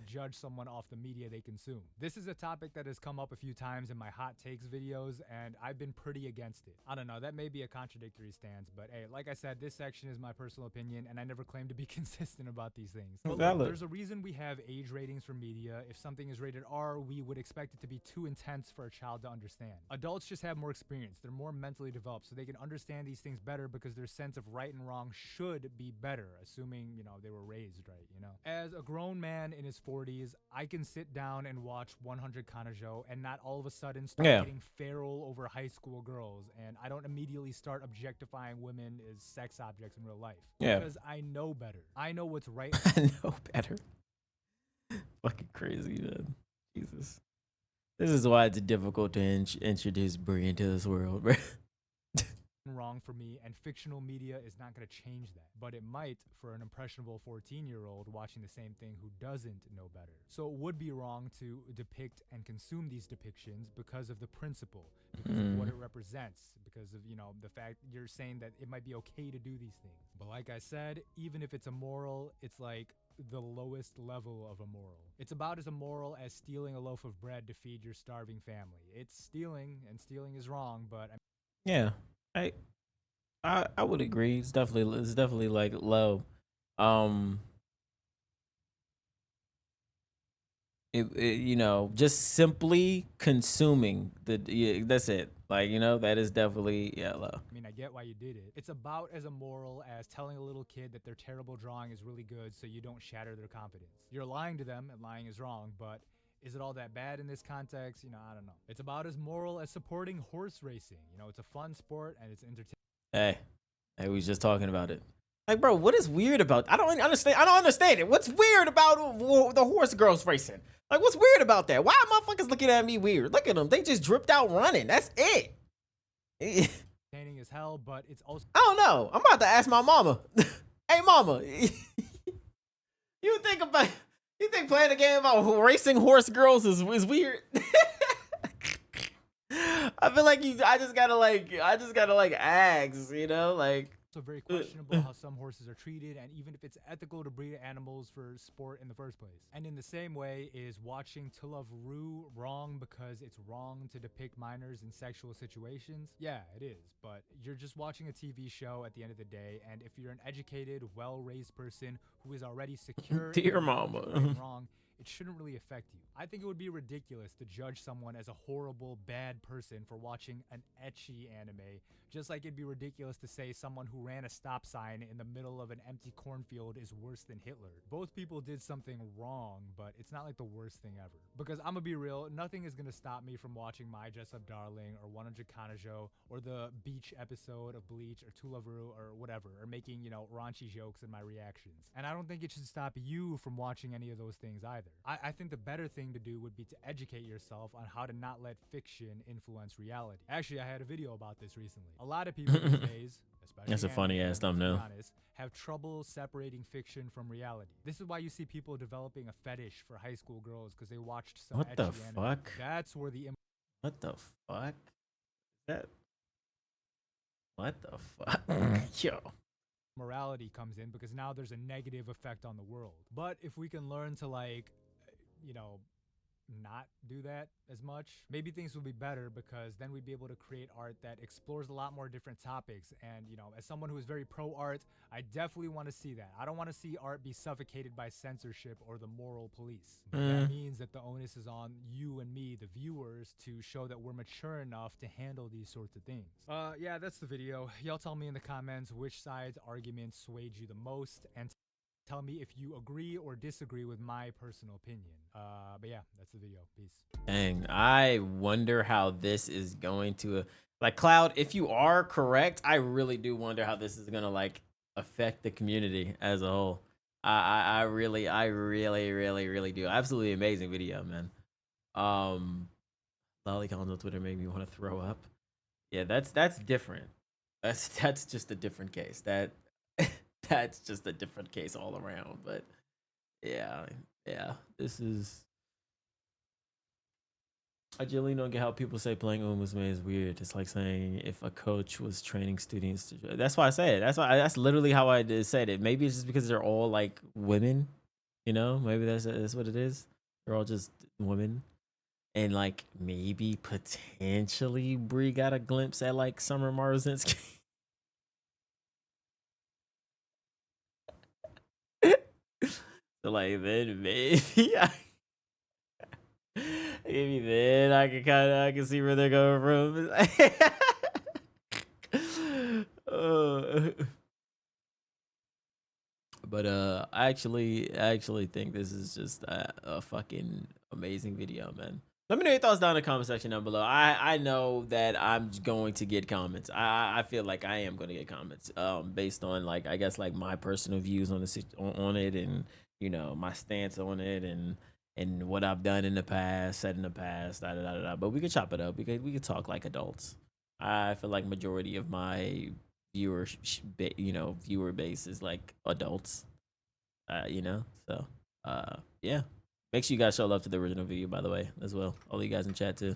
Judge someone off the media they consume. This is a topic that has come up a few times in my hot takes videos, and I've been pretty against it. I don't know, that may be a contradictory stance, but hey, like I said, this section is my personal opinion, and I never claim to be consistent about these things. But look, there's a reason we have age ratings for media. If something is rated R, we would expect it to be too intense for a child to understand. Adults just have more experience. They're more mentally developed, so they can understand these things better because their sense of right and wrong should be better, assuming, you know, they were raised right, you know? As a grown man in his 40s, I can sit down and watch 100 Kanajo and not all of a sudden start getting feral over high school girls, and I don't immediately start objectifying women as sex objects in real life. Because I know better. I know what's right. I know better. Fucking crazy, man. Jesus. This is why it's difficult to introduce Brie into this world, bro. Wrong for me, and fictional media is not going to change that, but it might for an impressionable 14-year-old watching the same thing who doesn't know better. So it would be wrong to depict and consume these depictions because of the principle, because of what it represents, because of, you know, the fact you're saying that it might be okay to do these things. But like I said, even if it's immoral, it's like the lowest level of immoral. It's about as immoral as stealing a loaf of bread to feed your starving family. It's stealing, and stealing is wrong, but I would agree. It's definitely like low. You know, just simply consuming that's it. Like, you know, that is definitely low. I mean, I get why you did it. It's about as immoral as telling a little kid that their terrible drawing is really good so you don't shatter their confidence. You're lying to them, and lying is wrong, but is it all that bad in this context? You know, I don't know. It's about as moral as supporting horse racing. You know, it's a fun sport and it's entertaining. Hey, we was just talking about it. Like, bro, what is weird about? I don't understand it. What's weird about the horse girls racing? Like, what's weird about that? Why are motherfuckers looking at me weird? Look at them. They just dripped out running. That's it. Entertaining as hell, but it's also... I don't know. I'm about to ask my mama. Hey, mama. You think playing a game about racing horse girls is weird? I feel like I just gotta ask, you know, like. So very questionable how some horses are treated, and even if it's ethical to breed animals for sport in the first place. And in the same way, is watching To Love Ru wrong because it's wrong to depict minors in sexual situations? Yeah, it is, but you're just watching a TV show at the end of the day, and if you're an educated, well-raised person who is already secure Dear mama. wrong, it shouldn't really affect you. I think it would be ridiculous to judge someone as a horrible, bad person for watching an ecchi anime, just like it'd be ridiculous to say someone who ran a stop sign in the middle of an empty cornfield is worse than Hitler. Both people did something wrong, but it's not like the worst thing ever. Because I'm gonna be real, nothing is gonna stop me from watching My Dress Up Darling or 100 Kanajo or the beach episode of Bleach or To Love Ru or whatever, or making, you know, raunchy jokes in my reactions. And I don't think it should stop you from watching any of those things either. I think the better thing to do would be to educate yourself on how to not let fiction influence reality. Actually, I had a video about this recently. A lot of people these days, especially that's a funny ass thumbnail, have trouble separating fiction from reality. This is why you see people developing a fetish for high school girls because they watched some what the anime. fuck? That's where the What the fuck? That what the fuck? Yo. morality comes in, because now there's a negative effect on the world. But if we can learn to, like, you know, not do that as much, maybe things will be better, because then we'd be able to create art that explores a lot more different topics. And, as someone who is very pro art, I definitely want to see that. I don't want to see art be suffocated by censorship or the moral police. But that means that the onus is on you and me, the viewers, to show that we're mature enough to handle these sorts of things. Yeah, that's the video. Y'all tell me in the comments which side's argument swayed you the most, and tell me if you agree or disagree with my personal opinion. But yeah, that's the video. Peace. Dang, I wonder how this is going to like Cloud. If you are correct, I really do wonder how this is gonna like affect the community as a whole. I really do. Absolutely amazing video, man. Lollycons on Twitter made me want to throw up. Yeah, that's different. That's just a different case. That's just a different case all around. But yeah, this is. I generally don't get how people say playing Umusme is weird. It's like saying if a coach was training students to. That's why I say it. That's literally how I did said it. Maybe it's just because they're all like women, Maybe that's what it is. They're all just women, and like maybe potentially Brie got a glimpse at like Summer Marzinski. So like then maybe maybe then I can see where they're going from. But I actually think this is just a fucking amazing video, man. Let me know your thoughts down in the comment section down below. I know that I'm going to get comments. I feel like I am going to get comments based on like I guess like my personal views on on it, and my stance on it, and what I've done in the past, said in the past, But we could chop it up. We could talk like adults. I feel like majority of my viewer base is like adults. So yeah. Make sure you guys show love to the original video, by the way, as well. All you guys in chat too.